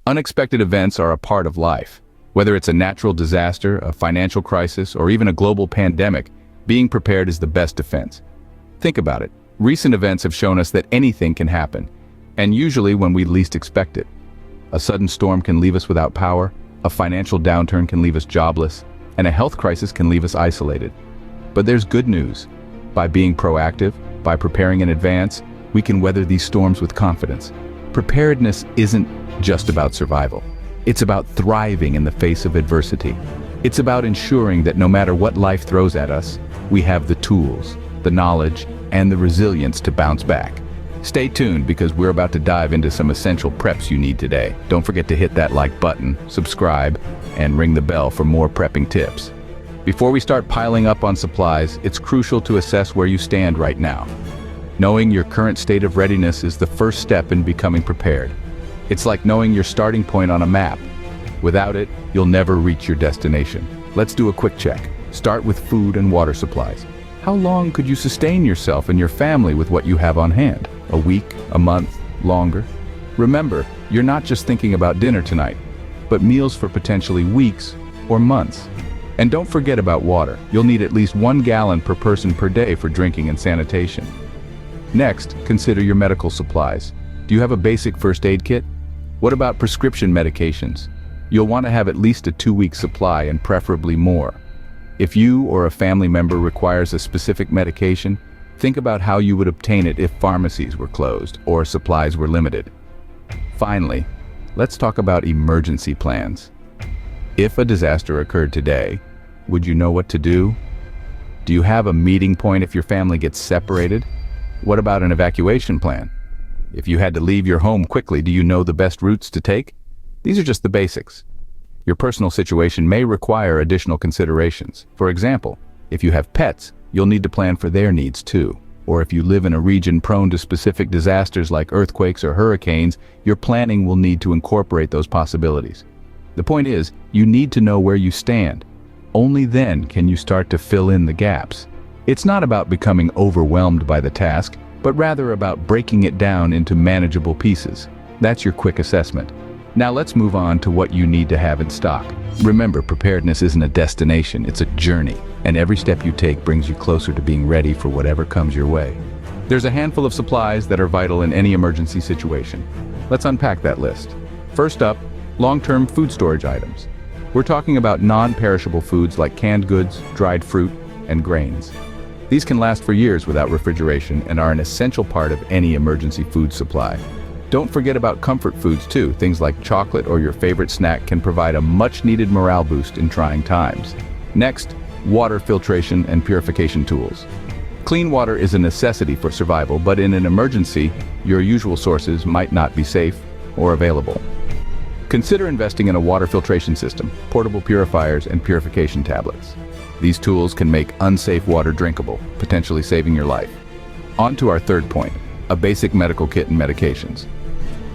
Unexpected events are a part of life. Whether it's a natural disaster, a financial crisis, or even a global pandemic, being prepared is the best defense. Think about it. Recent events have shown us that anything can happen, and usually when we least expect it. A sudden storm can leave us without power, a financial downturn can leave us jobless, and a health crisis can leave us isolated. But there's good news. By being proactive, by preparing in advance, we can weather these storms with confidence. Preparedness isn't just about survival. It's about thriving in the face of adversity. It's about ensuring that no matter what life throws at us, we have the tools, the knowledge, and the resilience to bounce back. Stay tuned because we're about to dive into some essential preps you need today. Don't forget to hit that like button, subscribe, and ring the bell for more prepping tips. Before we start piling up on supplies, it's crucial to assess where you stand right now. Knowing your current state of readiness is the first step in becoming prepared. It's like knowing your starting point on a map. Without it, you'll never reach your destination. Let's do a quick check. Start with food and water supplies. How long could you sustain yourself and your family with what you have on hand? A week, a month, longer? Remember, you're not just thinking about dinner tonight, but meals for potentially weeks or months. And don't forget about water. You'll need at least 1 gallon per person per day for drinking and sanitation. Next, consider your medical supplies. Do you have a basic first aid kit? What about prescription medications? You'll want to have at least a 2-week supply and preferably more. If you or a family member requires a specific medication, think about how you would obtain it if pharmacies were closed or supplies were limited. Finally, let's talk about emergency plans. If a disaster occurred today, would you know what to do? Do you have a meeting point if your family gets separated? What about an evacuation plan? If you had to leave your home quickly, do you know the best routes to take? These are just the basics. Your personal situation may require additional considerations. For example, if you have pets, you'll need to plan for their needs too. Or if you live in a region prone to specific disasters like earthquakes or hurricanes, your planning will need to incorporate those possibilities. The point is, you need to know where you stand. Only then can you start to fill in the gaps. It's not about becoming overwhelmed by the task, but rather about breaking it down into manageable pieces. That's your quick assessment. Now let's move on to what you need to have in stock. Remember, preparedness isn't a destination, it's a journey, and every step you take brings you closer to being ready for whatever comes your way. There's a handful of supplies that are vital in any emergency situation. Let's unpack that list. First up, long-term food storage items. We're talking about non-perishable foods like canned goods, dried fruit, and grains. These can last for years without refrigeration and are an essential part of any emergency food supply. Don't forget about comfort foods too. Things like chocolate or your favorite snack can provide a much-needed morale boost in trying times. Next, water filtration and purification tools. Clean water is a necessity for survival, but in an emergency, your usual sources might not be safe or available. Consider investing in a water filtration system, portable purifiers, and purification tablets. These tools can make unsafe water drinkable, potentially saving your life. On to our third point, a basic medical kit and medications.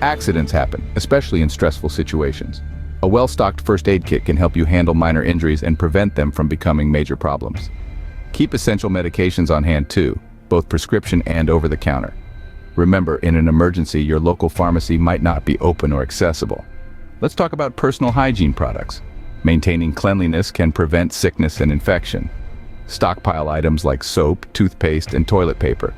Accidents happen, especially in stressful situations. A well-stocked first aid kit can help you handle minor injuries and prevent them from becoming major problems. Keep essential medications on hand too, both prescription and over-the-counter. Remember, in an emergency, your local pharmacy might not be open or accessible. Let's talk about personal hygiene products. Maintaining cleanliness can prevent sickness and infection. Stockpile items like soap, toothpaste, and toilet paper.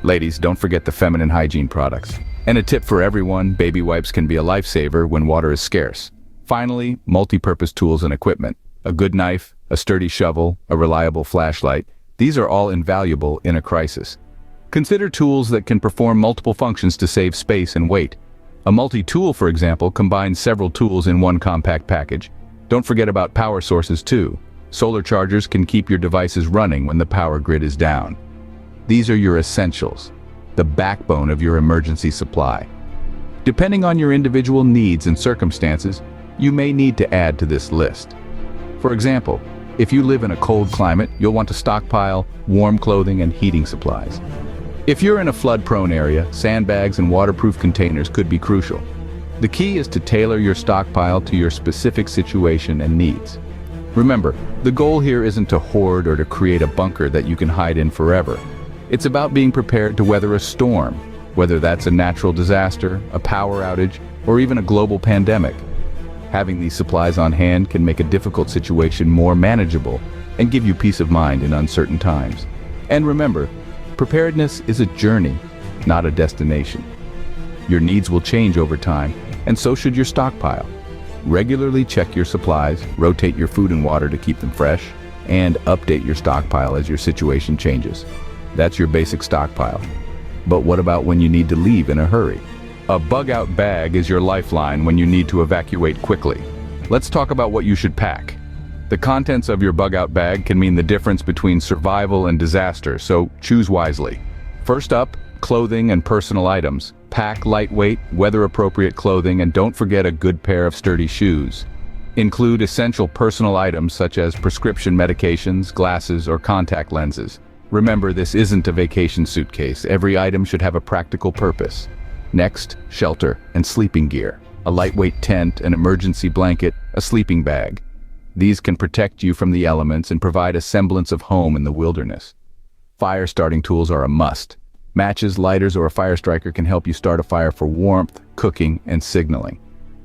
Ladies, don't forget the feminine hygiene products. And a tip for everyone, baby wipes can be a lifesaver when water is scarce. Finally, multi-purpose tools and equipment. A good knife, a sturdy shovel, a reliable flashlight. These are all invaluable in a crisis. Consider tools that can perform multiple functions to save space and weight. A multi-tool, for example, combines several tools in one compact package. Don't forget about power sources too. Solar chargers can keep your devices running when the power grid is down. These are your essentials, the backbone of your emergency supply. Depending on your individual needs and circumstances, you may need to add to this list. For example, if you live in a cold climate, you'll want to stockpile warm clothing and heating supplies. If you're in a flood-prone area, sandbags and waterproof containers could be crucial. The key is to tailor your stockpile to your specific situation and needs. Remember, the goal here isn't to hoard or to create a bunker that you can hide in forever. It's about being prepared to weather a storm, whether that's a natural disaster, a power outage, or even a global pandemic. Having these supplies on hand can make a difficult situation more manageable and give you peace of mind in uncertain times. And remember, preparedness is a journey, not a destination. Your needs will change over time, and so should your stockpile. Regularly check your supplies, rotate your food and water to keep them fresh, and update your stockpile as your situation changes. That's your basic stockpile. But what about when you need to leave in a hurry? A bug-out bag is your lifeline when you need to evacuate quickly. Let's talk about what you should pack. The contents of your bug-out bag can mean the difference between survival and disaster, so choose wisely. First up, clothing and personal items. Pack lightweight, weather-appropriate clothing, and don't forget a good pair of sturdy shoes. Include essential personal items such as prescription medications, glasses, or contact lenses. Remember, this isn't a vacation suitcase. Every item should have a practical purpose. Next, shelter and sleeping gear. A lightweight tent, an emergency blanket, a sleeping bag. These can protect you from the elements and provide a semblance of home in the wilderness. Fire starting tools are a must. Matches, lighters, or a fire striker can help you start a fire for warmth, cooking, and signaling.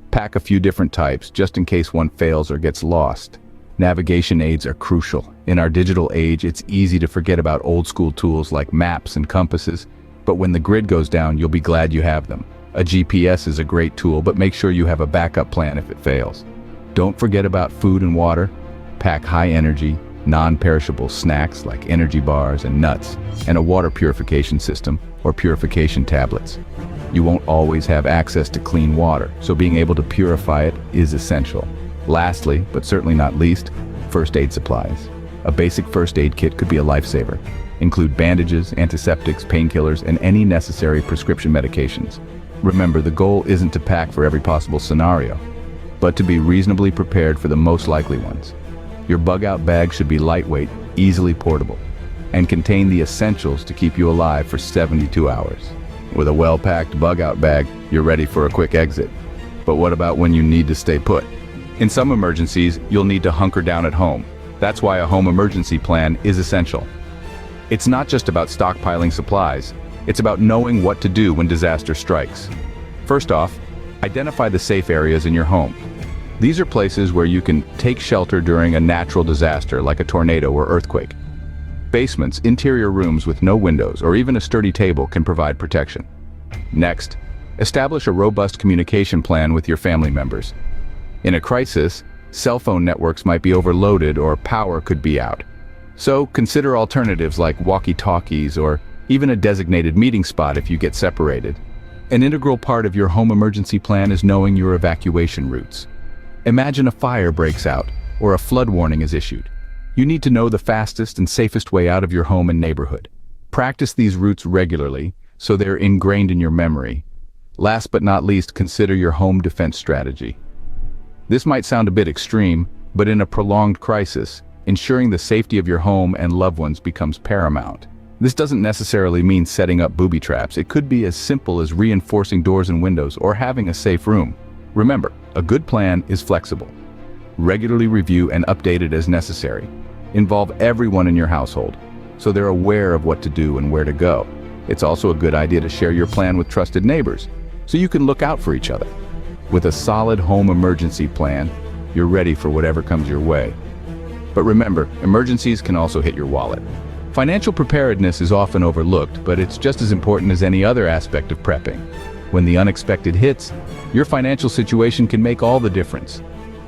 Pack a few different types just in case one fails or gets lost. Navigation aids are crucial. In our digital age, it's easy to forget about old-school tools like maps and compasses, but when the grid goes down, you'll be glad you have them. A GPS is a great tool, but make sure you have a backup plan if it fails. Don't forget about food and water. Pack high-energy, non-perishable snacks like energy bars and nuts, and a water purification system or purification tablets. You won't always have access to clean water, so being able to purify it is essential. Lastly, but certainly not least, first aid supplies. A basic first aid kit could be a lifesaver. Include bandages, antiseptics, painkillers, and any necessary prescription medications. Remember, the goal isn't to pack for every possible scenario, but to be reasonably prepared for the most likely ones. Your bug-out bag should be lightweight, easily portable, and contain the essentials to keep you alive for 72 hours. With a well-packed bug-out bag, you're ready for a quick exit. But what about when you need to stay put? In some emergencies, you'll need to hunker down at home. That's why a home emergency plan is essential. It's not just about stockpiling supplies. It's about knowing what to do when disaster strikes. First off, identify the safe areas in your home. These are places where you can take shelter during a natural disaster like a tornado or earthquake. Basements, interior rooms with no windows, or even a sturdy table can provide protection. Next, establish a robust communication plan with your family members. In a crisis, cell phone networks might be overloaded or power could be out. So consider alternatives like walkie-talkies or even a designated meeting spot if you get separated. An integral part of your home emergency plan is knowing your evacuation routes. Imagine a fire breaks out or a flood warning is issued. You need to know the fastest and safest way out of your home and neighborhood. Practice these routes regularly so they're ingrained in your memory. Last but not least, consider your home defense strategy. This might sound a bit extreme, but in a prolonged crisis, ensuring the safety of your home and loved ones becomes paramount. This doesn't necessarily mean setting up booby traps. It could be as simple as reinforcing doors and windows or having a safe room. Remember, a good plan is flexible. Regularly review and update it as necessary. Involve everyone in your household, so they're aware of what to do and where to go. It's also a good idea to share your plan with trusted neighbors, so you can look out for each other. With a solid home emergency plan, you're ready for whatever comes your way. But remember, emergencies can also hit your wallet. Financial preparedness is often overlooked, but it's just as important as any other aspect of prepping. When the unexpected hits, your financial situation can make all the difference.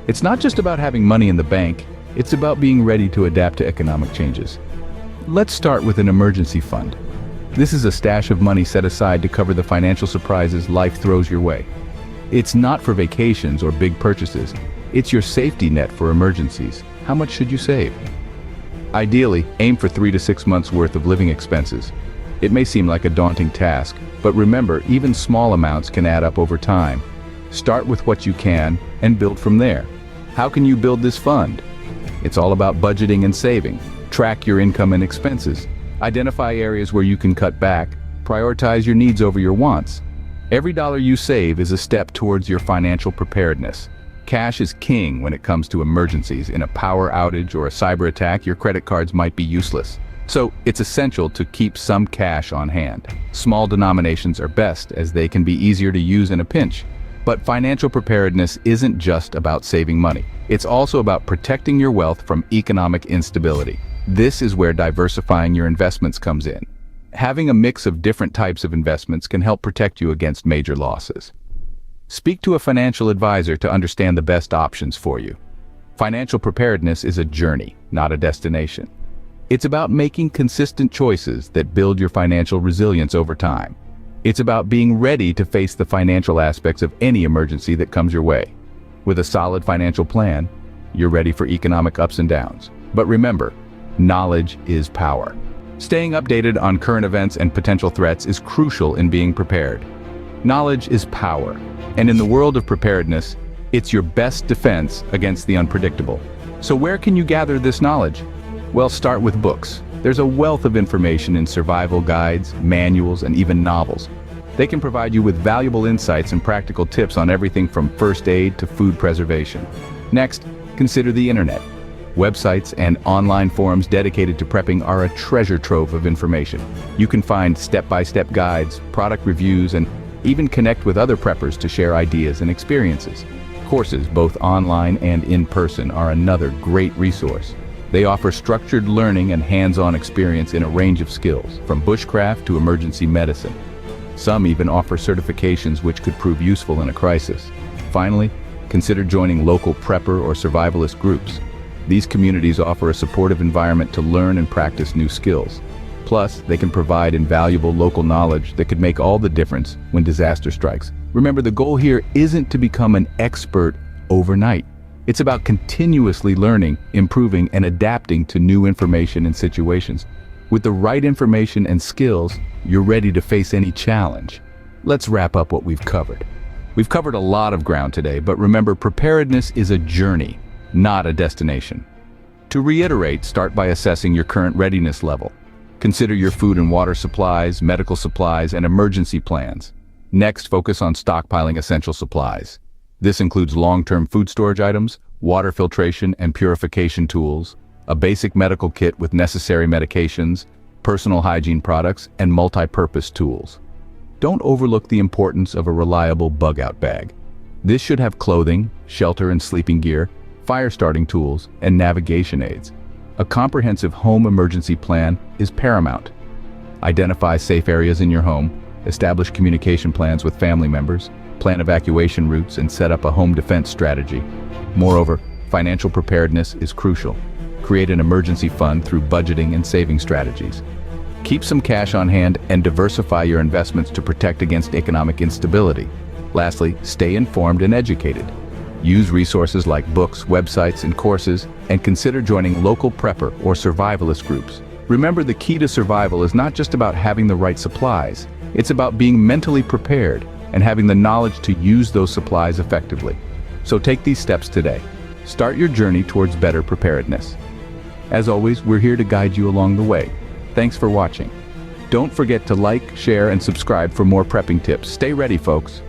It's not just about having money in the bank, it's about being ready to adapt to economic changes. Let's start with an emergency fund. This is a stash of money set aside to cover the financial surprises life throws your way. It's not for vacations or big purchases. It's your safety net for emergencies. How much should you save? Ideally, aim for 3 to 6 months worth of living expenses. It may seem like a daunting task, but remember, even small amounts can add up over time. Start with what you can and build from there. How can you build this fund? It's all about budgeting and saving. Track your income and expenses. Identify areas where you can cut back. Prioritize your needs over your wants. Every dollar you save is a step towards your financial preparedness. Cash is king when it comes to emergencies. In a power outage or a cyber attack, your credit cards might be useless. So it's essential to keep some cash on hand. Small denominations are best as they can be easier to use in a pinch. But financial preparedness isn't just about saving money. It's also about protecting your wealth from economic instability. This is where diversifying your investments comes in. Having a mix of different types of investments can help protect you against major losses. Speak to a financial advisor to understand the best options for you. Financial preparedness is a journey, not a destination. It's about making consistent choices that build your financial resilience over time. It's about being ready to face the financial aspects of any emergency that comes your way. With a solid financial plan, you're ready for economic ups and downs. But remember, knowledge is power. Staying updated on current events and potential threats is crucial in being prepared. Knowledge is power, and in the world of preparedness, it's your best defense against the unpredictable. So where can you gather this knowledge? Well, start with books. There's a wealth of information in survival guides, manuals, and even novels. They can provide you with valuable insights and practical tips on everything from first aid to food preservation. Next, consider the internet. Websites and online forums dedicated to prepping are a treasure trove of information. You can find step-by-step guides, product reviews, and even connect with other preppers to share ideas and experiences. Courses, both online and in person, are another great resource. They offer structured learning and hands-on experience in a range of skills, from bushcraft to emergency medicine. Some even offer certifications which could prove useful in a crisis. Finally, consider joining local prepper or survivalist groups. These communities offer a supportive environment to learn and practice new skills. Plus, they can provide invaluable local knowledge that could make all the difference when disaster strikes. Remember, the goal here isn't to become an expert overnight. It's about continuously learning, improving, and adapting to new information and situations. With the right information and skills, you're ready to face any challenge. Let's wrap up what we've covered. We've covered a lot of ground today, but remember, preparedness is a journey, not a destination. To reiterate, start by assessing your current readiness level. Consider your food and water supplies, medical supplies, and emergency plans. Next, focus on stockpiling essential supplies. This includes long-term food storage items, water filtration and purification tools, a basic medical kit with necessary medications, personal hygiene products, and multi-purpose tools. Don't overlook the importance of a reliable bug-out bag. This should have clothing, shelter and sleeping gear, fire-starting tools, and navigation aids. A comprehensive home emergency plan is paramount. Identify safe areas in your home, establish communication plans with family members, plan evacuation routes, and set up a home defense strategy. Moreover, financial preparedness is crucial. Create an emergency fund through budgeting and saving strategies. Keep some cash on hand and diversify your investments to protect against economic instability. Lastly, stay informed and educated. Use resources like books, websites, and courses, and consider joining local prepper or survivalist groups. Remember, the key to survival is not just about having the right supplies. It's about being mentally prepared and having the knowledge to use those supplies effectively. So take these steps today. Start your journey towards better preparedness. As always, we're here to guide you along the way. Thanks for watching. Don't forget to like, share, and subscribe for more prepping tips. Stay ready, folks.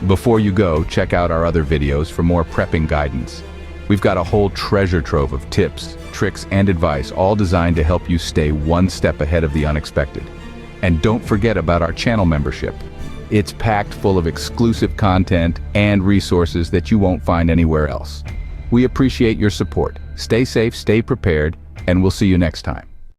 Before you go, check out our other videos for more prepping guidance. We've got a whole treasure trove of tips, tricks, and advice, all designed to help you stay one step ahead of the unexpected. And don't forget about our channel membership. It's packed full of exclusive content and resources that you won't find anywhere else. We appreciate your support. Stay safe, stay prepared, and we'll see you next time.